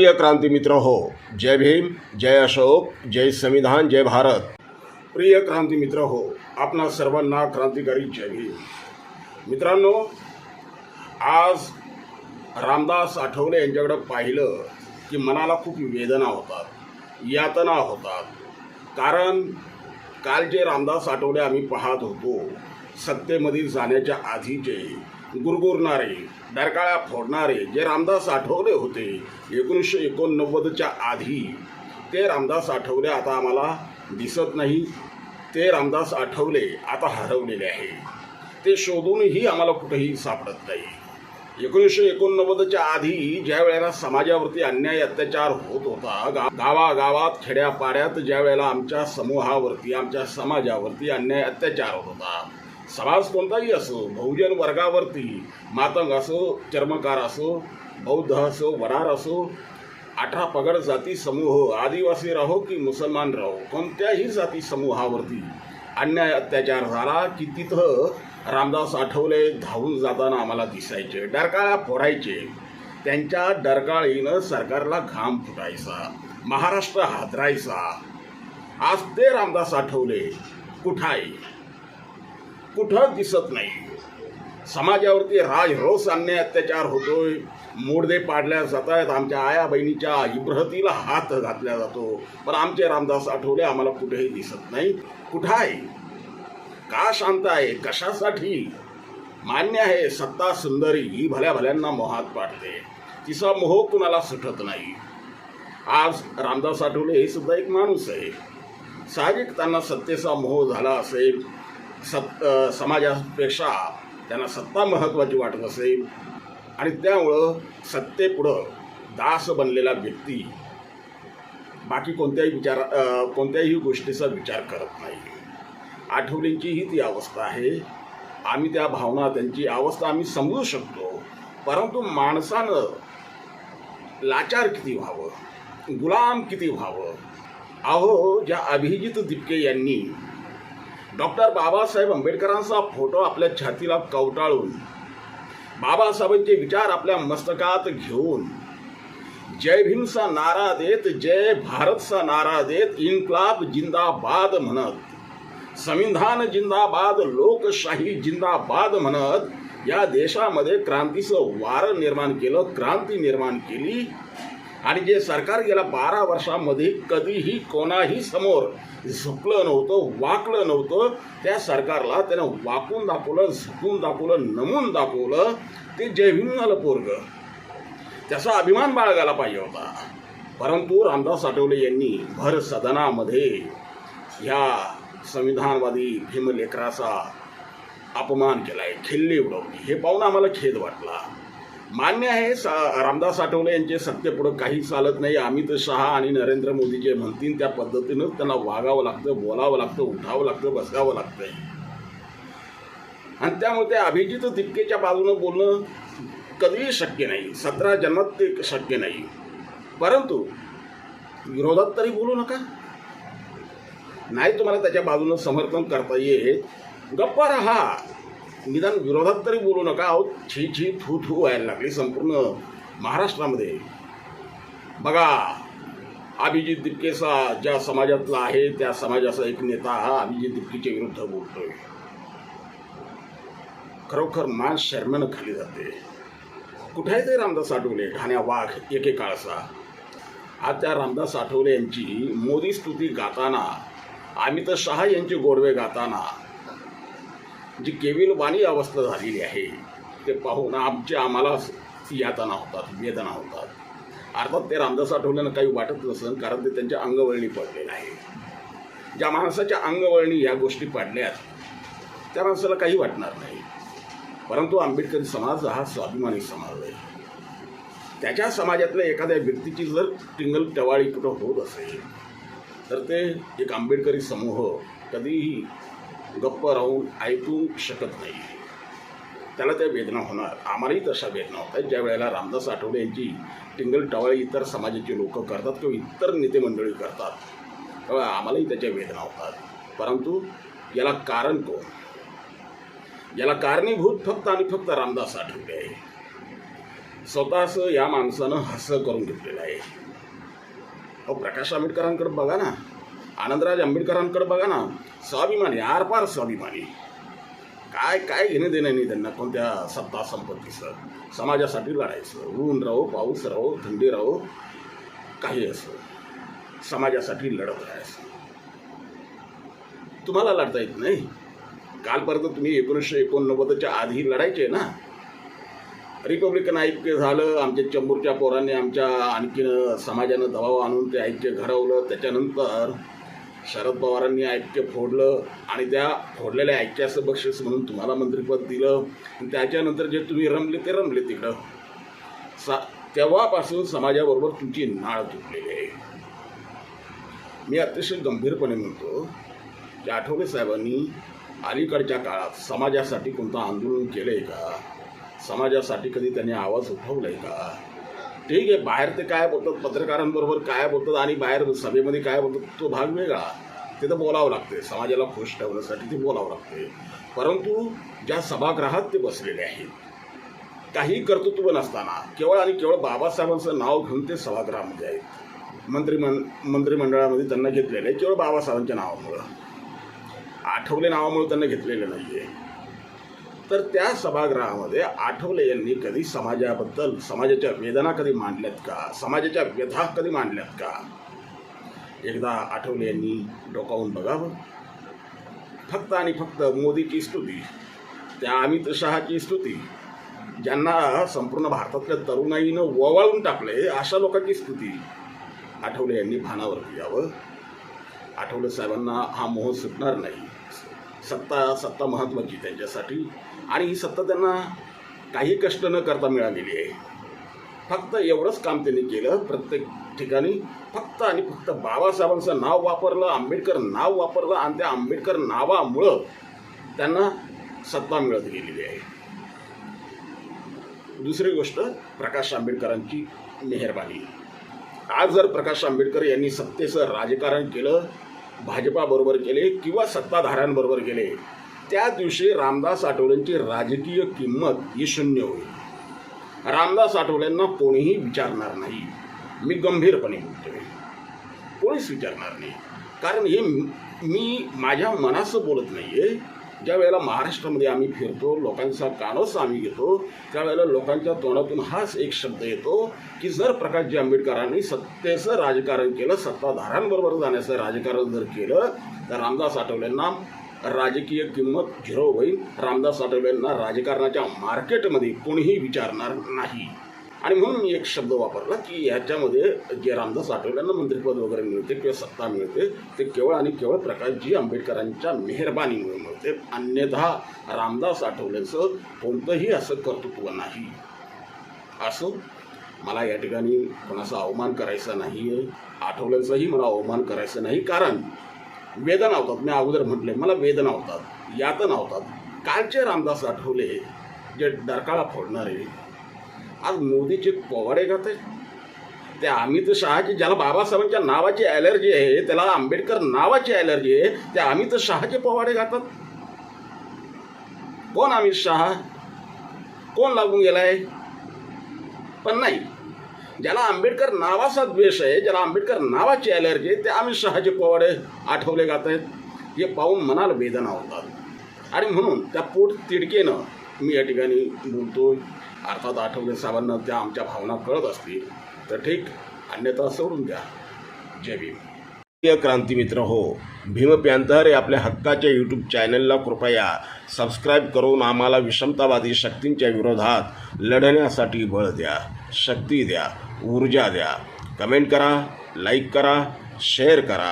प्रिय क्रांती मित्र हो, जय भीम, जय अशोक, जय संविधान, जय भारत। प्रिय क्रांती मित्र हो, आपणा सर्वांना क्रांतिकारी जय भीम। मित्रांनो, आज रामदास आठवले यांच्याकडे पाहिलं की मनाला खूप वेदना होतात, यातना होतात। कारण काल जे रामदास आठवले आम्ही पाहत होतो, सत्तेमध्ये जाण्याच्या आधीचे गुरगुरणारे, डरकाळ्या फोडणारे जे रामदास आठवले होते 1989च्या आधी, ते रामदास आठवले आता आम्हाला दिसत नाही। ते रामदास आठवले आता हरवलेले आहे। ते शोधूनही आम्हाला कुठेही सापडत नाही। 1989च्या आधी ज्या वेळेला समाजावरती अन्याय अत्याचार होत होता, गावागावात खेड्यापाड्यात ज्या वेळेला आमच्या समूहावरती, आमच्या समाजावरती अन्याय अत्याचार होत होता, समाज कोणताही असो, बहुजन वर्गावरती, मातंग असो, चर्मकार असो, बौद्ध असो, वडार असो, 18 पगड जाती समूह, आदिवासी राहो की मुसलमान राहो, कोणत्याही जाती समूहावरती अन्याय अत्याचार झाला की तिथं रामदास आठवले धावून जाताना आम्हाला दिसायचे, डरकाळ्या फोडायचे। त्यांच्या डरकाळीनं सरकारला घाम फुटायचा, महाराष्ट्र हादरायचा। आज ते रामदास आठवले कुठं दिसत नाही। समाजावरती राजरोस अन्याय अत्याचार होतोय, मोडदे पाडल्या जात आहेत, आमच्या आया बहिणीच्या इब्रहतीला हात घातला जातो, पण आमचे रामदास आठवले आम्हाला कुठेही दिसत नाही। कुठं आहे? का शांत आहे? कशासाठी? मान्य आहे, सत्ता सुंदरी ही भल्या भल्यांना मोहात पाडते, तिचा मोह कुणाला सुटत नाही। आज रामदास आठवले हे सुद्धा एक माणूस आहे। साहजिक त्यांना सत्तेचा मोह झाला असेल, समाजापेक्षा त्यांना सत्ता महत्त्वाची वाटत असेल, आणि त्यामुळं सत्तेपुढं दास बनलेला व्यक्ती बाकी कोणत्याही गोष्टीचा विचार करत नाही। आठवलेंचीही ती अवस्था आहे। आम्ही त्या भावना, त्यांची अवस्था आम्ही समजू शकतो, परंतु माणसानं लाचार किती व्हावं, गुलाम किती व्हावं? अहो, ज्या अभिजित दिपके यांनी डॉक्टर बाबासाहेब आंबेडकरांचा फोटो आपल्या छातीला कवटाळून, बाबासाहेबांचे विचार आपल्या मस्तकात घेऊन, जय भीमचा नारा देत, जय भारतचा नारा देत, इन्क्लाब जिंदाबाद म्हणत, संविधान जिंदाबाद, लोकशाही जिंदाबाद म्हणत या देशामध्ये क्रांतीचं वारं निर्माण केलं, क्रांती निर्माण केली। आणि जे सरकार गेल्या 12 वर्षामध्ये कधीही कोणाही समोर झुकलं नव्हतं, वाकलं नव्हतं, त्या सरकारला त्यानं वाकून दाखवलं, झुकून दाखवलं, नमून दाखवलं। ते जय भीम झालं पोरगं, त्याचा अभिमान बाळगायला पाहिजे होता। परंतु रामदास आठवले यांनी भर सदनामध्ये ह्या संविधानवादी भीमलेकराचा अपमान केलाय, खिल्ली उडवली। हे पाहून आम्हाला खेद वाटला। मान्य आहे, रामदास आठवले यांचे सत्तेपुढं काही चालत नाही। अमित शहा आणि नरेंद्र मोदी जे म्हणतील त्या पद्धतीनं त्यांना वागावं लागतं, बोलावं लागतं, उठावं लागतं, बसावं लागतं, आणि त्यामुळे त्या अभिजित दिपकेच्या बाजूनं बोलणं कधीही शक्य नाही, 17 जन्मात ते शक्य नाही। परंतु विरोधात तरी बोलू नका। नाही तुम्हाला त्याच्या बाजूनं समर्थन करता येत, गप्प राहा, निदान विरोधात तरी बोलू नका। अहो, छी छी थू थू व्हायला लागली संपूर्ण महाराष्ट्रामध्ये। बघा, अभिजित दिपकेचा ज्या समाजातला आहे त्या समाजाचा एक नेता हा अभिजित दिपकेच्या विरुद्ध बोलतोय, खरोखर मान शर्मेनं खाली जाते। कुठे आहे ते रामदास आठवले, ठाण्या वाघ एकेकाळचा? आज त्या रामदास आठवले यांची मोदी स्तुती गाताना, अमित शहा यांचे गोडवे गाताना जी केविलवाणी अवस्था झालेली आहे, ते पाहून आम्हाला यातना होतात, वेदना होतात। अर्थात ते रामदास आठवलेंना काही वाटत नसेल, कारण ते त्यांच्या अंगवळणी पडलेलं आहे। ज्या माणसाच्या अंगवळणी या गोष्टी पडल्यात त्या माणसाला काही वाटणार नाही। परंतु आंबेडकरी समाज हा स्वाभिमानी समाज आहे। त्याच्या समाजातल्या एखाद्या व्यक्तीची जर टिंगल टवाळी कुठं होत असेल तर ते एक आंबेडकरी समूह कधीही गप्प राहून ऐकू शकत नाही, त्याला त्या वेदना होणार। आम्हालाही तशा वेदना होत आहेत ज्या वेळेला रामदास आठवले यांची टिंगल टवाळी इतर समाजाचे लोक करतात किंवा इतर नेते मंडळी करतात, तेव्हा आम्हालाही त्याच्या वेदना होतात। परंतु याला कारण कोण? याला कारणीभूत फक्त आणि फक्त रामदास आठवले आहे। स्वतःच या माणसानं हसं करून घेतलेलं आहे. अहो, प्रकाश आंबेडकरांकडे बघा ना, आनंदराज आंबेडकरांकडे बघा ना, स्वाभिमानी, आरपार स्वाभिमानी. काय काय घेणं देणं नाही त्यांना कोणत्या सत्ता संपत्तीचं. समाजासाठी लढायचं, ऊन राहो, पाऊस राहो, थंडी राहो, काही असो, समाजासाठी लढत राहायचं. तुम्हाला लढता येत नाही. कालपर्यंत तुम्ही 1989च्या आधी लढायचे ना. रिपब्लिकन ऐक्य झालं, आमच्या चंबूरच्या पोरांनी आमच्या आणखीन समाजानं दबाव आणून ते ऐक्य घडवलं. त्याच्यानंतर शरद पवारांनी ऐक्य फोडलं आणि त्या फोडलेल्या ऐक्याचं बक्षीस म्हणून तुम्हाला मंत्रिपद दिलं. आणि त्याच्यानंतर जे तुम्ही रमले ते रमले तिकडं. तेव्हापासून समाजाबरोबर तुमची नाळ तुटलेली आहे. मी अतिशय गंभीरपणे म्हणतो की आठवले साहेबांनी अलीकडच्या काळात समाजासाठी कोणतं आंदोलन केलं आहे का? समाजासाठी कधी त्यांनी आवाज उठवला आहे का? ठीक आहे, बाहेर ते काय बोलतात, पत्रकारांबरोबर काय बोलतात आणि बाहेर सभेमध्ये काय बोलतात तो भाग वेगळा. ते तर बोलावं लागते, समाजाला खुश ठेवण्यासाठी ते बोलावं लागते. परंतु ज्या सभागृहात ते बसलेले आहेत, काही कर्तृत्व नसताना केवळ आणि केवळ बाबासाहेबांचं नाव घेऊन ते सभागृहामध्ये आहेत. मंत्रिमंडळामध्ये त्यांना घेतलेलं आहे केवळ बाबासाहेबांच्या नावामुळं. आठवले नावामुळे त्यांना घेतलेलं नाही आहे. तर त्या सभागृहामध्ये आठवले यांनी कधी समाजाबद्दल, समाजाच्या वेदना कधी मांडल्यात का? समाजाच्या व्यथा कधी मांडल्यात का? एकदा आठवले यांनी डोकावून बघावं. फक्त आणि फक्त मोदीची स्तुती, त्या अमित शहाची स्तुती, ज्यांना संपूर्ण भारतातल्या तरुणाईनं ववाळून टाकले अशा लोकांची स्तुती आठवले यांनी भानावर यावं. आठवले साहेबांना हा मोह सुटणार नाही. सत्ता महत्त्वाची त्यांच्यासाठी आणि ही सत्ता त्यांना काही कष्ट न करता मिळालेली आहे. फक्त एवढंच काम त्यांनी केलं, प्रत्येक ठिकाणी फक्त आणि फक्त बाबासाहेबांचं नाव वापरलं, आंबेडकर नाव वापरलं आणि त्या आंबेडकर नावामुळं त्यांना सत्ता मिळत गेलेली आहे. दुसरी गोष्ट, प्रकाश आंबेडकरांची मेहरबानी. आज जर प्रकाश आंबेडकर यांनी सत्तेचं राजकारण केलं, भाजपाबरोबर केले किंवा सत्ताधाऱ्यांबरोबर केले, त्या दिवशी रामदास आठवलेंची राजकीय किंमत ही शून्य होईल. रामदास आठवलेंना कोणीही विचारणार नाही. मी गंभीरपणे म्हणतोय, कोणीच विचारणार नाही. कारण हे मी माझ्या मनाचं बोलत नाही आहे. ज्या वेळेला महाराष्ट्रामध्ये आम्ही फिरतो, लोकांचा कानोसा आम्ही घेतो, त्यावेळेला लोकांच्या तोंडातून हाच एक शब्द येतो की जर प्रकाशजी आंबेडकरांनी सत्तेचं राजकारण केलं, सत्ताधाऱ्यांबरोबर जाण्याचं राजकारण जर केलं, तर रामदास आठवलेंना राजकीय किंमत झिरो होईल. रामदास आठवलेंना राजकारणाच्या मार्केटमध्ये कोणीही विचारणार नाही. आणि म्हणून मी एक शब्द वापरला की ह्याच्यामध्ये जे रामदास आठवलेंना मंत्रिपद वगैरे मिळते किंवा सत्ता मिळते ते केवळ आणि केवळ प्रकाशजी आंबेडकरांच्या मेहरबानीमुळे मिळते. अन्यथा रामदास आठवलेंचं कोणतंही असं कर्तृत्व नाही. असो, मला या ठिकाणी कोणाचा अवमान करायचा नाही आहे, आठवलेंचाही मला अवमान करायचा नाही. कारण वेदना होतात, मी अगोदर म्हटले मला वेदना होतात, यातना होतात. कालचे रामदास आठवले जे डरकाळा फोडणारे आज मोदीचे पोवाडे गात आहेत. त्या अमित शहाची, ज्याला बाबासाहेबांच्या नावाची ॲलर्जी आहे, त्याला आंबेडकर नावाची ॲलर्जी आहे, त्या अमित शहाचे पोवाडे गातात. कोण अमित शहा? कोण लागून गेलाय? पण नाही, ज्याला आंबेडकर नावाचा द्वेष आहे, ज्याला आंबेडकर नावाची ॲलर्जी आहे, त्या अमित शहाचे पोवाडे आठवले गात आहेत. हे पाहून मनाला वेदना होतात. आणि म्हणून त्या पोट तिडकेनं मी या ठिकाणी बोलतोय. अर्थात आठवले साहेबांना त्या आमच्या भावना कळत असतील तर ठीक, अन्यथा सोडून द्या. जय भीम. प्रिय क्रांतिमित्र हो, भीम पॅंथर हे आपल्या हक्काच्या यूट्यूब चॅनलला कृपया सबस्क्राईब करून आम्हाला विषमतावादी शक्तींच्या विरोधात लढण्यासाठी बळ द्या, शक्ती द्या, ऊर्जा द्या. कमेंट करा, लाईक करा, शेअर करा.